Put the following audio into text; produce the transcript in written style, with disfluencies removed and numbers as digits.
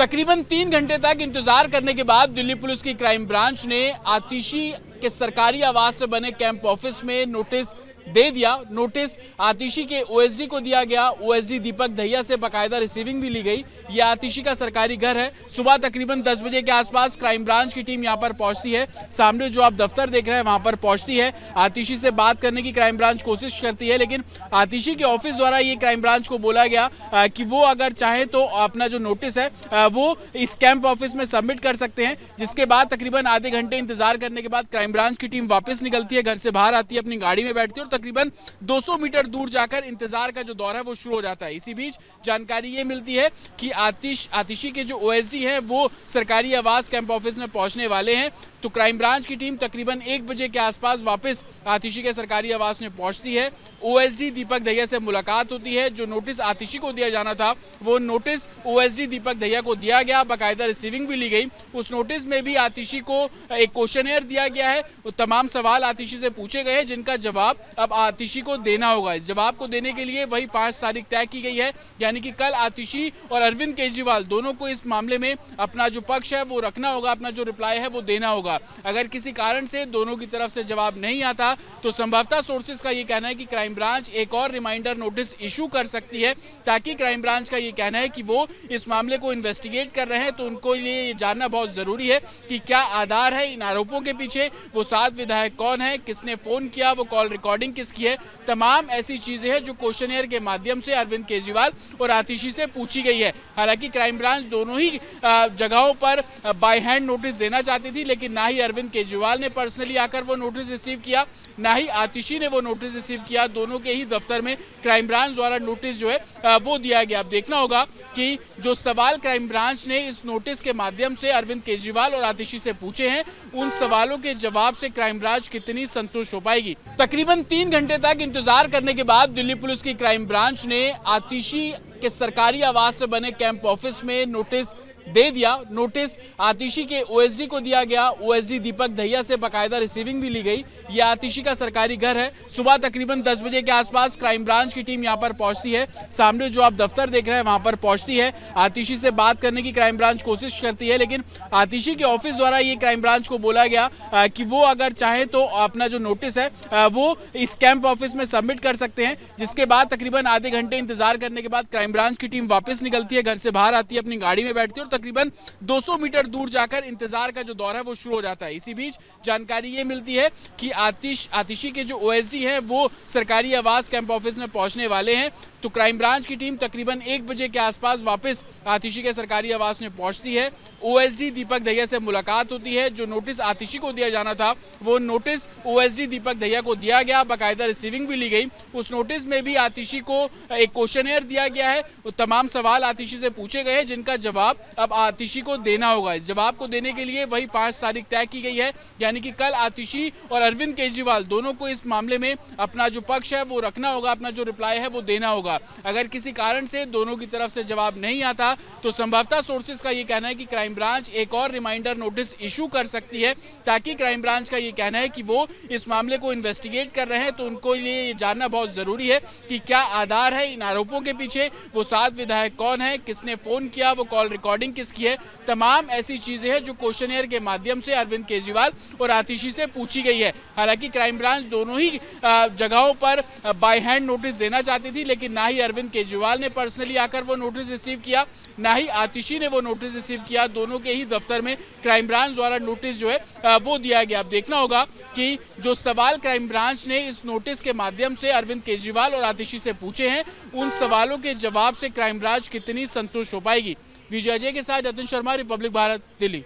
तकरीबन 3 घंटे तक इंतजार करने के बाद दिल्ली पुलिस की क्राइम ब्रांच ने आतिशी के सरकारी आवास से बने कैंप ऑफिस में नोटिस दे दिया। नोटिस आतिशी के ओएसडी को दिया गया। ओएसडी दीपक दहिया से बाकायदा रिसीविंग भी ली गई। यह आतिशी का सरकारी घर है। सुबह तकरीबन 10 बजे के आसपास क्राइम ब्रांच की टीम यहां पर पहुंचती है। सामने जो आप दफ्तर देख रहे हैं वहां पर पहुंचती है। आतिशी से बात करने की क्राइम ब्रांच कोशिश करती है, लेकिन आतिशी के ऑफिस द्वारा ये क्राइम ब्रांच को बोला गया कि वो अगर चाहे तो अपना जो नोटिस है वो इस कैंप ऑफिस में सबमिट कर सकते हैं। जिसके बाद तकरीबन आधे घंटे इंतजार करने के बाद क्राइम ब्रांच की टीम वापस निकलती है, घर से बाहर आती है, अपनी गाड़ी में बैठती है और तकरीबन 200 मीटर दूर जाकर इंतजार का जो दौर है वो शुरू हो जाता है। इसी बीच जानकारी ये मिलती है कि आतिशी के जो ओएसडी हैं वो सरकारी आवास कैंप ऑफिस में पहुंचने वाले हैं। तो क्राइम ब्रांच की टीम तकरीबन 1 बजे के आसपास वापस आतिशी के सरकारी आवास में पहुंचती है। ओएसडी दीपक दहिया से मुलाकात होती है। जो नोटिस आतिशी को दिया जाना था वो नोटिस ओएसडी दीपक दहिया को दिया गया, बाकायदा रिसीविंग भी ली गई। उस नोटिस में भी आतिशी को एक क्वेश्चनेयर दिया गया है। तमाम सवाल आतिशी से पूछे गए हैं जिनका जवाब अब आतिशी को देना होगा। इस जवाब को देने के लिए वही 5 तारीख तय की गई है, यानी कि कल आतिशी और अरविंद केजरीवाल दोनों को इस मामले में अपना जो पक्ष है वो रखना होगा, अपना जो रिप्लाई है वो देना होगा। अगर किसी कारण से दोनों की तरफ से जवाब नहीं आता तो संभवतः सोर्सेज का ये कहना है कि क्राइम ब्रांच एक और रिमाइंडर नोटिस इशू कर सकती है, ताकि क्राइम ब्रांच का ये कहना है कि वो इस मामले को इन्वेस्टिगेट कर रहे हैं। तो उनको ये जानना बहुत जरूरी है कि क्या आधार है इन आरोपों के पीछे, वो 7 विधायक कौन है, किसने फोन किया, वो कॉल रिकॉर्डिंग किसकी है। तमाम ऐसी चीजें हैं जो क्वेश्चनेयर के माध्यम से अरविंद केजरीवाल और आतिशी से पूछी गई है। हालांकि क्राइम ब्रांच दोनों ही जगहों पर बाय हैंड नोटिस देना चाहती थी, लेकिन ना ही अरविंद केजरीवाल ने पर्सनली आकर वो नोटिस रिसीव किया, ना ही आतिशी ने वो नोटिस रिसीव किया। दोनों के ही दफ्तर में क्राइम ब्रांच द्वारा नोटिस जो है वो दिया गया। अब देखना होगा कि जो सवाल क्राइम ब्रांच ने इस नोटिस के माध्यम से अरविंद केजरीवाल और आतिशी से पूछे हैं, उन सवालों के जवाब से क्राइम ब्रांच कितनी संतुष्ट हो पाएगी। तकरीबन 3 घंटे तक इंतजार करने के बाद दिल्ली पुलिस की क्राइम ब्रांच ने आतिशी के सरकारी आवास से बने कैंप ऑफिस में नोटिस दे दिया। नोटिस आतिशी के ओएसडी को दिया गया। ओएसडी दीपक दहिया से बाकायदा रिसीविंग भी ली गई। यह आतिशी का सरकारी घर है। सुबह तकरीबन 10 बजे के आसपास क्राइम ब्रांच की टीम यहां पर पहुंचती है। सामने जो आप दफ्तर देख रहे हैं वहां पर पहुंचती है। आतिशी से बात करने की क्राइम ब्रांच कोशिश करती है, लेकिन आतिशी के ऑफिस द्वारा ये क्राइम ब्रांच को बोला गया कि वो अगर चाहे तो अपना जो नोटिस है वो इस कैंप ऑफिस में सबमिट कर सकते हैं। जिसके बाद तकरीबन आधे घंटे इंतजार करने के बाद क्राइम ब्रांच की टीम वापस निकलती है, घर से बाहर आती है, अपनी गाड़ी में बैठती है और तकरीबन 200 मीटर दूर जाकर इंतजार का जो दौर है वो शुरू हो जाता है। इसी बीच जानकारी ये मिलती है कि आतिशी के जो ओएसडी हैं वो सरकारी आवास कैंप ऑफिस में पहुंचने वाले हैं। तो क्राइम ब्रांच की टीम तकरीबन 1 बजे के आसपास वापस आतिशी के सरकारी आवास में पहुंचती है। ओएसडी दीपक दहिया से मुलाकात होती है। जो नोटिस आतिशी को दिया जाना था वो नोटिस ओएसडी दीपक दहिया को दिया गया, बाकायदा रिसीविंग भी ली गई। उस नोटिस में भी आतिशी को एक क्वेश्चनेयर दिया गया है। तमाम सवाल आतिशी से पूछे गए हैं जिनका जवाब अब आतिशी को देना होगा। इस जवाब को देने के लिए वही 5 तारीख तय की गई है, यानी कि कल आतिशी और अरविंद केजरीवाल दोनों को इस मामले में अपना जो पक्ष है वो रखना होगा, अपना जो रिप्लाई है वो देना होगा। अगर किसी कारण से दोनों की तरफ से जवाब नहीं आता तो संभवतः सोर्सेज का ये कहना है कि क्राइम ब्रांच एक और रिमाइंडर नोटिस इशू कर सकती है, ताकि क्राइम ब्रांच का ये कहना है कि वो इस मामले को इन्वेस्टिगेट कर रहे हैं। तो उनको ये जानना बहुत जरूरी है कि क्या आधार है इन आरोपों के पीछे, वो 7 विधायक कौन है, किसने फोन किया, वो कॉल रिकॉर्डिंग किसकी है। तमाम ऐसी चीजें हैं जो क्वेश्चनेयर के माध्यम से अरविंद केजरीवाल और आतिशी से पूछी गई है। हालांकि क्राइम ब्रांच दोनों ही जगहों पर बाय हैंड नोटिस देना चाहती थी, लेकिन ना ही अरविंद केजरीवाल ने पर्सनली आकर वो नोटिस रिसीव किया, ना ही आतिशी ने वो नोटिस रिसीव किया। दोनों के ही दफ्तर में क्राइम ब्रांच द्वारा नोटिस जो है वो दिया गया। अब देखना होगा कि जो सवाल क्राइम ब्रांच ने इस नोटिस के माध्यम से अरविंद केजरीवाल और आतिशी से पूछे हैं, उन सवालों के जवाब से क्राइम ब्रांच कितनी संतुष्ट हो पाएगी। विजय अजय के साथ रतन शर्मा, रिपब्लिक भारत, दिल्ली।